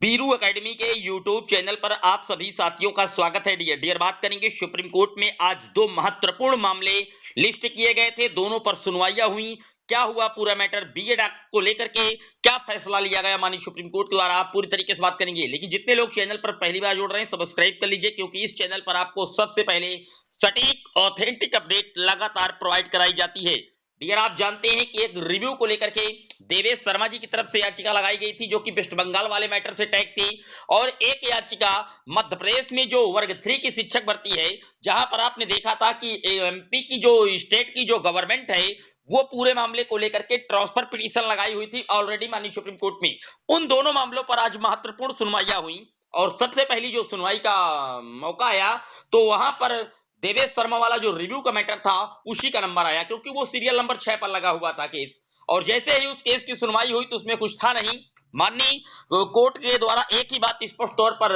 Biru academy के YouTube channel पर आप सभी साथियों का स्वागत है। डियर बात करेंगे सुप्रीम कोर्ट में आज दो महत्वपूर्ण मामले लिस्ट किए गए थे, दोनों पर सुनवाइयां हुई। क्या हुआ पूरा मैटर, बीएड एक्ट को लेकर के क्या फैसला लिया गया माननीय सुप्रीम कोर्ट के द्वारा, आप पूरी तरीके से बात करेंगे। लेकिन जितने लोग चैनल पर पहली बार जुड़ रहे हैं सब्सक्राइब कर लीजिए, क्योंकि इस चैनल पर आपको सबसे पहले सटीक ऑथेंटिक अपडेट लगातार प्रोवाइड कराई जाती है। डियर आप जानते हैं कि एक रिव्यू को लेकर के देवेश शर्मा जी की तरफ से याचिका लगाई गई थी, जो कि वेस्ट बंगाल वाले मैटर से टैग थी। और एक याचिका मध्य प्रदेश में जो वर्ग 3 की शिक्षक भर्ती है, जहां पर आपने देखा था कि एमपी की जो स्टेट की जो गवर्नमेंट है, वो पूरे मामले को लेकर के ट्रांसफर पिटीशन लगाई हुई थी ऑलरेडी माननीय सुप्रीम कोर्ट में। उन दोनों मामलों पर आज महत्वपूर्ण सुनवाइयां हुई और सबसे पहली जो सुनवाई का मौका आया, तो वहां पर देवेश शर्मा वाला जो रिव्यू का मैटर था उसी का नंबर आया, क्योंकि वो सीरियल नंबर 6 पर लगा हुआ था केस। और जैसे ही उस केस की सुनवाई हुई तो उसमें कुछ था नहीं। माननीय कोर्ट के द्वारा एक ही बात स्पष्ट तौर पर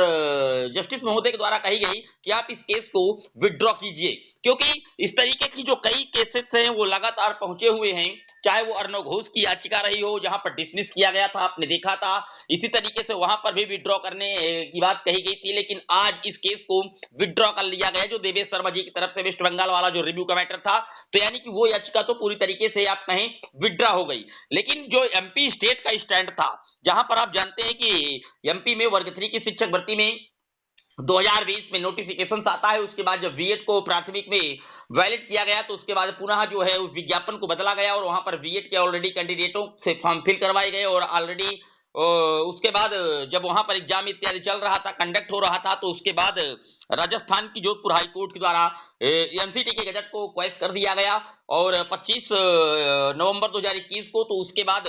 जस्टिस महोदय के द्वारा कही गई कि आप इस केस को विड्रॉ कीजिए, क्योंकि इस तरीके की जो कई केसेस हैं वो लगातार पहुंचे हुए हैं। चाहे वो अर्नव घोष की याचिका रही हो, जहां पर डिसमिस किया गया था, आपने देखा था। इसी तरीके से वहां पर भी विड्रॉ करने की बात कही गई थी, लेकिन आज इस केस को विड्रॉ कर लिया गया, जो देवेश शर्मा जी की तरफ से वेस्ट बंगाल वाला जो रिव्यू का मैटर था। तो यानी कि वो याचिका तो पूरी तरीके से आप कहें विड्रॉ हो गई। लेकिन जो एमपी स्टेट का स्टैंड था, जहां पर आप जानते हैं कि एमपी में वर्ग 3 की शिक्षक भर्ती में 2020 में नोटिफिकेशन आता है, उसके बाद जब बीएड को प्राथमिक में वैलिड किया गया तो उसके बाद पुनः जो है उस विज्ञापन को बदला गया और वहां पर बीएड के ऑलरेडी कैंडिडेटों से फॉर्म फिल करवाए गए। और ऑलरेडी उसके बाद जब वहां पर एग्जाम इत्यादि चल रहा था, कंडक्ट हो रहा था, तो उसके बाद राजस्थान की जोधपुर हाई कोर्ट के द्वारा एमसीटी के गजट को क्वैश कर दिया गया। और 25 नवंबर 2021 को तो उसके बाद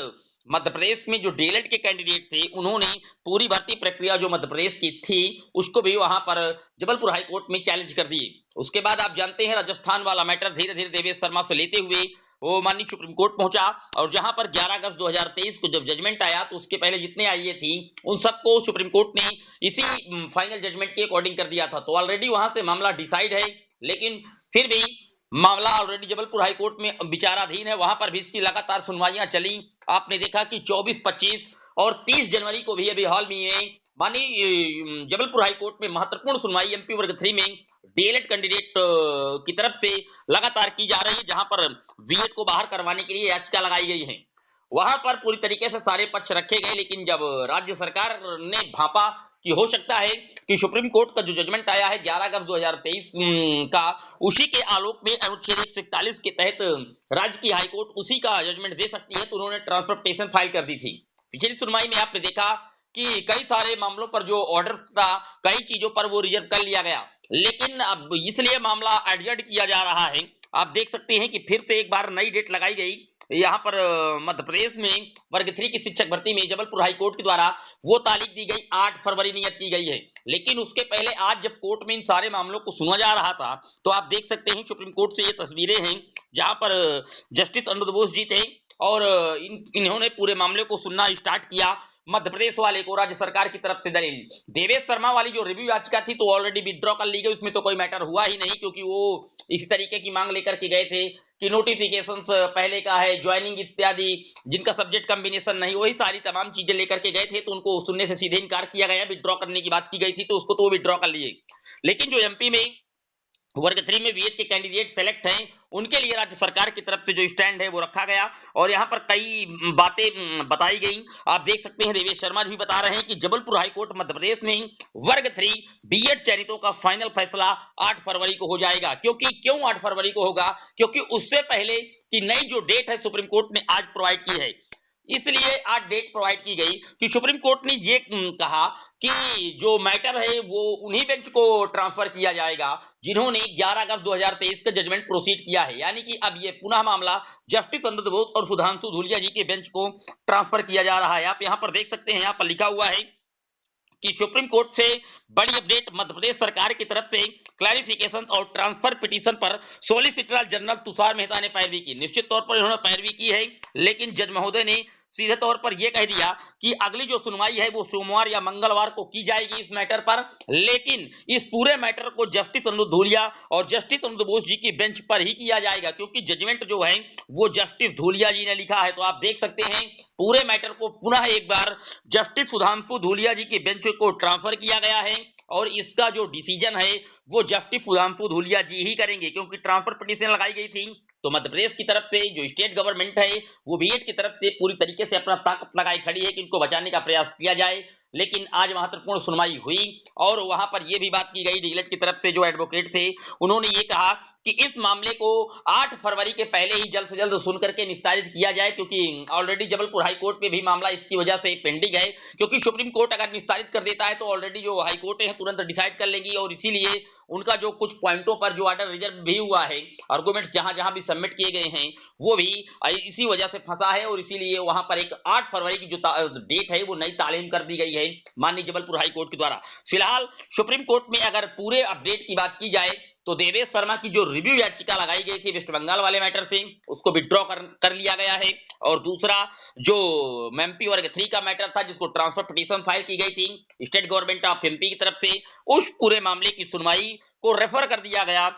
मध्य प्रदेश में जो डीएलएड के कैंडिडेट थे, उन्होंने पूरी भर्ती प्रक्रिया जो मध्य प्रदेश की थी उसको भी वहां पर जबलपुर हाई कोर्ट में चैलेंज कर दिए। उसके बाद आप जानते हैं राजस्थान वाला मैटर धीरे धीरे देवेश शर्मा से लेते हुए वो माननीय सुप्रीम कोर्ट पहुंचा। और जहां पर 11 अगस्त 2023 को जब जजमेंट आया, तो उसके पहले जितने आईए थी उन सबको सुप्रीम कोर्ट ने इसी फाइनल जजमेंट के अकॉर्डिंग कर दिया था। तो ऑलरेडी वहां से मामला डिसाइड है, लेकिन फिर भी मामला ऑलरेडी जबलपुर हाई कोर्ट में विचाराधीन है। वहां पर भी इसकी लगातार सुनवाइयां चली। आपने देखा कि 24, 25 और 30 जनवरी को भी अभी हाल में मानी जबलपुर हाई कोर्ट में महत्वपूर्ण सुनवाई एमपी वर्ग 3 में डीएलएड कैंडिडेट की तरफ से लगातार की जा रही है, जहां पर बीएड को बाहर करवाने के लिए याचिका लगाई गई है। वहां पर पूरी तरीके से सारे पक्ष रखे गए, लेकिन जब राज्य सरकार ने भापा कि हो सकता है कि सुप्रीम कोर्ट का जो जजमेंट आया है 11 अगस्त 2023 का, उसी के आलोक में अनुच्छेद 141 के तहत राज्य की हाईकोर्ट उसी का जजमेंट दे सकती है, तो उन्होंने ट्रांसफर पिटीशन फाइल कर दी थी। पिछली सुनवाई में आपने देखा कि कई सारे मामलों पर जो ऑर्डर था, कई चीजों पर वो रिजर्व कर लिया गया, लेकिन अब इसलिए मामला एडजर्ट किया जा रहा है। आप देख सकते हैं कि फिर से एक बार नई डेट लगाई गई यहाँ पर मध्य प्रदेश में वर्ग 3 की शिक्षक भर्ती में जबलपुर हाई कोर्ट के द्वारा वो तारीख दी गई 8 फरवरी नियत की गई है। लेकिन उसके पहले आज जब कोर्ट में इन सारे मामलों को सुना जा रहा था, तो आप देख सकते हैं सुप्रीम कोर्ट से ये तस्वीरें हैं, जहां पर जस्टिस अनुरोध बोस जी थे और इन्होंने पूरे मामले को सुनना स्टार्ट किया। मध्य प्रदेश वाले को राज्य सरकार की तरफ से दलील, देवेश शर्मा वाली जो रिव्यू याचिका थी तो ऑलरेडी विड्रॉ कर ली गई, उसमें तो कोई मैटर हुआ ही नहीं, क्योंकि वो इसी तरीके की मांग लेकर के गए थे कि नोटिफिकेशन पहले का है, ज्वाइनिंग इत्यादि जिनका सब्जेक्ट कॉम्बिनेशन नहीं, वही सारी तमाम चीजें लेकर के गए थे, तो उनको सुनने से सीधे इनकार किया गया। विड्रॉ करने की बात की गई थी तो उसको तो विड्रॉ कर लिए। लेकिन जो एमपी में वर्ग 3 में बीएड के कैंडिडेट सेलेक्ट हैं, उनके लिए राज्य सरकार की तरफ से जो स्टैंड है वो रखा गया और यहाँ पर कई बातें बताई गई। आप देख सकते हैं देवेश शर्मा जी भी बता रहे हैं कि जबलपुर हाईकोर्ट मध्य प्रदेश में वर्ग 3 बीएड चयनितों का फाइनल फैसला 8 फरवरी को हो जाएगा। क्यों 8 फरवरी को होगा? क्योंकि उससे पहले की नई जो डेट है सुप्रीम कोर्ट ने आज प्रोवाइड की है, इसलिए आज डेट प्रोवाइड की गई कि सुप्रीम कोर्ट ने ये कहा कि जो मैटर है वो उन्हीं बेंच को ट्रांसफर किया जाएगा जिन्होंने 11 अगस्त 2023 का जजमेंट प्रोसीड किया है। यानी कि अब ये पुनः मामला जस्टिस अनुरोध बोस और सुधांशु धूलिया जी के बेंच को ट्रांसफर किया जा रहा है। आप यहाँ पर देख सकते हैं, यहाँ पर लिखा हुआ है कि सुप्रीम कोर्ट से बड़ी अपडेट, मध्य प्रदेश सरकार की तरफ से क्लैरिफिकेशन और ट्रांसफर पिटीशन पर सॉलिसिटर जनरल तुषार मेहता ने पैरवी की। निश्चित तौर पर इन्होंने पैरवी की है, लेकिन जज महोदय ने सीधे तौर पर यह कह दिया कि अगली जो सुनवाई है वो सोमवार या मंगलवार को की जाएगी इस मैटर पर, लेकिन इस पूरे मैटर को जस्टिस अनिरुद्ध धूलिया और जस्टिस अनिरुद्ध बोस जी की बेंच पर ही किया जाएगा, क्योंकि जजमेंट जो है वो जस्टिस धूलिया जी ने लिखा है। तो आप देख सकते हैं पूरे मैटर को पुनः एक बार जस्टिस सुधांशु धूलिया जी की बेंच को ट्रांसफर किया गया है और इसका जो डिसीजन है वो जस्टिस सुधांशु धूलिया जी ही करेंगे, क्योंकि ट्रांसफर पिटीशन लगाई गई थी। तो मध्य प्रदेश की तरफ से जो स्टेट गवर्नमेंट है वो बीएड की तरफ से पूरी तरीके से अपना ताकत लगाई खड़ी है कि इनको बचाने का प्रयास किया जाए। लेकिन आज महत्वपूर्ण सुनवाई हुई और वहां पर यह भी बात की गई, डीएलएड की तरफ से जो एडवोकेट थे उन्होंने ये कहा कि इस मामले को 8 फरवरी के पहले ही जल्द से जल्द सुन करके निस्तारित किया जाए, क्योंकि ऑलरेडी जबलपुर हाई कोर्ट में भी मामला इसकी वजह से पेंडिंग है, क्योंकि सुप्रीम कोर्ट अगर निस्तारित कर देता है तो ऑलरेडी जो हाई कोर्ट है तुरंत डिसाइड कर लेंगी और इसीलिए उनका जो कुछ पॉइंटों पर जो ऑर्डर रिजर्व भी हुआ है, आर्गुमेंट्स जहां-जहां भी सबमिट किए गए हैं वो भी इसी वजह से फंसा है और इसीलिए वहां पर एक 8 फरवरी की जो डेट है वो नई तालीम कर दी गई है माननीय जबलपुर हाई कोर्ट के द्वारा। फिलहाल सुप्रीम कोर्ट में अगर पूरे अपडेट की बात की जाए तो देवेश शर्मा की जो रिव्यू याचिका लगाई गई थी वेस्ट बंगाल वाले मैटर से उसको विड्रॉ कर लिया गया है, और दूसरा जो एमपी वर्ग 3 का मैटर था जिसको ट्रांसफर पिटीशन फाइल की गई थी स्टेट गवर्नमेंट ऑफ एमपी की तरफ से, उस पूरे मामले की सुनवाई को रेफर कर दिया गया।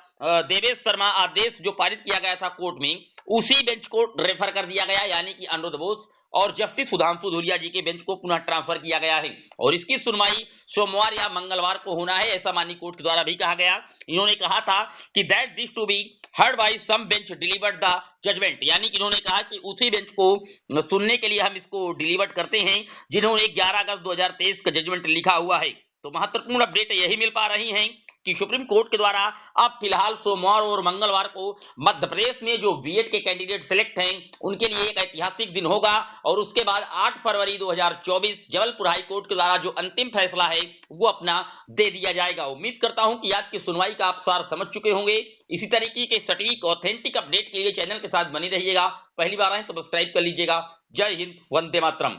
देवेश शर्मा आदेश जो पारित किया गया था कोर्ट में उसी बेंच को रेफर कर दिया गया, यानी कि अनिरुद्ध बोस और जस्टिस सुधांशु धूलिया जी के बेंच को पुनः ट्रांसफर किया गया है और इसकी सुनवाई सोमवार या मंगलवार को होना है, ऐसा माननीय कोर्ट के द्वारा भी कहा गया। इन्होंने कहा था कि that this to be heard by some bench delivered the judgment, यानी कि इन्होंने कहा कि उसी बेंच को सुनने के लिए हम इसको डिलीवर्ड करते हैं जिन्होंने 11 अगस्त 2023 का जजमेंट लिखा हुआ है। तो महत्वपूर्ण अपडेट यही मिल पा रही है कि सुप्रीम कोर्ट के द्वारा अब फिलहाल सोमवार और मंगलवार को मध्य प्रदेश में जो बीएड के कैंडिडेट सिलेक्ट हैं उनके लिए एक ऐतिहासिक दिन होगा और उसके बाद 8 फरवरी 2024 जबलपुर हाई कोर्ट के द्वारा जो अंतिम फैसला है वो अपना दे दिया जाएगा। उम्मीद करता हूं कि आज की सुनवाई का आप सार समझ चुके होंगे। इसी तरीके के सटीक ऑथेंटिक अपडेट के लिए चैनल के साथ बने रहिएगा। पहली बार आए सब्सक्राइब कर लीजिएगा। जय हिंद, वंदे मातरम।